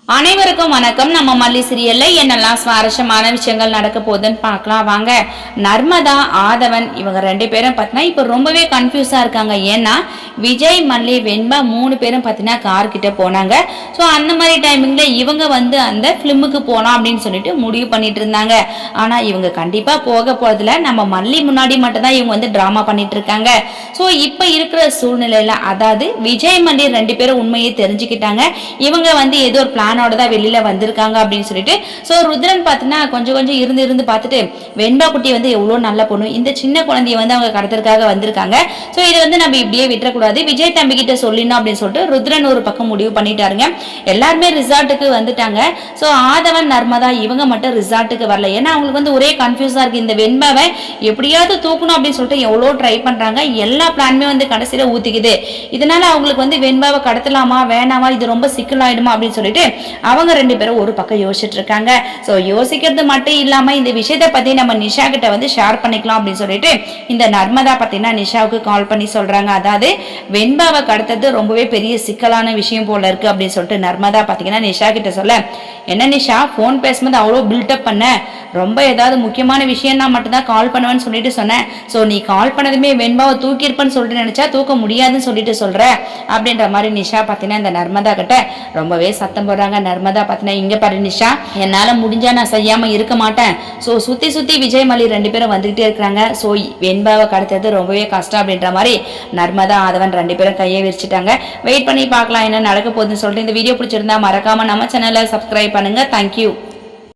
அனைவருக்கும் வணக்கம். நம்ம மல்லி சீரியல்ல என்னெல்லாம் சுவாரஸ்யமான விஷயங்கள் நடக்க போகுதுன்னு பார்க்கலாம் வாங்க. நர்மதா, ஆதவன் இவங்க 2 பேரும் பார்த்தீங்கன்னா இப்போ ரொம்பவே கன்ஃபியூஸா இருக்காங்க. ஏன்னா விஜய், மல்லி, வெண்பா 3 பேரும் பார்த்தீங்கன்னா கார் கிட்ட போனாங்க. ஸோ அந்த மாதிரி டைமிங்ல இவங்க அந்த ஃபிலிமுக்கு போகலாம் அப்படின்னு சொல்லிட்டு முடிவு பண்ணிட்டு இருந்தாங்க. ஆனா இவங்க கண்டிப்பா போக போறதுல நம்ம மல்லி முன்னாடி மட்டும் தான் இவங்க டிராமா பண்ணிட்டு இருக்காங்க. ஸோ இப்போ இருக்கிற சூழ்நிலையில அதாவது விஜய், மல்லி 2 பேரும் உண்மையை தெரிஞ்சுக்கிட்டாங்க. இவங்க ஏதோ ஒரு பிளான் தான் வெளியில வந்திருக்காங்க அப்படின்னு சொல்லிட்டு சோ ருத்ரன் பாத்தீங்கன்னா கொஞ்சம் இருந்து பார்த்துட்டு வெண்பா குட்டி எவ்வளவு நல்ல பொண்ணு, இந்த சின்ன குழந்தைய அவங்க கடத்தறதுக்காக வந்திருக்காங்க. சோ இதை நம்ம இப்படியே விட்டுறக்கூடாது, விஜய் தம்பி கிட்ட சொல்லிடணும் அப்படின்னு சொல்லிட்டு ருத்ரன் ஒரு பக்கம் முடிவு பண்ணிட்டாருங்க. எல்லாருமே ரிசார்ட்டுக்கு வந்துட்டாங்க. சோ ஆதவன், நர்மதா இவங்க மட்டும் ரிசார்ட்டுக்கு வரல. ஏன்னா அவங்களுக்கு ஒரே கன்ஃபியூஸா இருக்கு. இந்த வெண்பாவை எப்படியாவது தூக்கணும் அப்படின்னு சொல்லிட்டு எவ்வளவு ட்ரை பண்றாங்க. எல்லா பிளானுமே கடைசியில ஊத்திக்குது. இதனால அவங்களுக்கு வெண்பாவை கடத்தலாமா வேணாமா, இது ரொம்ப சிக்கலாயிடுமா அப்படின்னு சொல்லிட்டு அவங்க 2 பேரும் ஒரு பக்கம் யோசிச்சுட்டு இருக்காங்க. சோ யோசிக்கிறது மட்டும் இல்லாம இந்த விஷயத்தை பத்தி நம்ம நிஷா கிட்ட ஷேர் பண்ணிக்கலாம் அப்படின்னு சொல்லிட்டு இந்த நர்மதா பத்தினா நிஷாவுக்கு கால் பண்ணி சொல்றாங்க. அதாவது வெண்பாவை கடத்தது ரொம்பவே பெரிய சிக்கலான விஷயம் போல இருக்கு அப்படின்னு சொல்லிட்டு நர்மதா பாத்தீங்கன்னா நிஷா கிட்ட சொல்ல, என்ன நிஷா போன் பேசும்போது அவ்வளோ பில்டப் பண்ண, ரொம்ப ஏதாவது முக்கியமான விஷயம்னா மட்டும்தான் கால் பண்ணுவேன்னு சொல்லிட்டு சொன்னேன். ஸோ நீ கால் பண்ணதுமே வெண்பாவை தூக்கியிருப்பேன்னு சொல்லிட்டு நினைச்சா தூக்க முடியாதுன்னு சொல்லிட்டு சொல்ற அப்படின்ற மாதிரி நிஷா பார்த்தீங்கன்னா இந்த நர்மதா கிட்ட ரொம்பவே சத்தம் போடுறாங்க. நர்மதா பார்த்தீங்கன்னா இங்க பாரு நிஷா, என்னால முடிஞ்சா நான் செய்யாம இருக்க மாட்டேன். ஸோ சுத்தி விஜய், மல்லி 2 பேரும் வந்துகிட்டே இருக்கிறாங்க. ஸோ வெண்பாவை கடத்தது ரொம்பவே கஷ்டம் அப்படின்ற மாதிரி நர்மதா, ஆதவன் 2 பேரும் கையை விரிச்சிட்டாங்க. வெயிட் பண்ணி பார்க்கலாம் என்ன நடக்க போகுதுன்னு சொல்லிட்டு இந்த வீடியோ பிடிச்சிருந்தா மறக்காம நம்ம சேனலை சப்ஸ்கிரைப் பண்ணுங்க. தேங்க்யூ.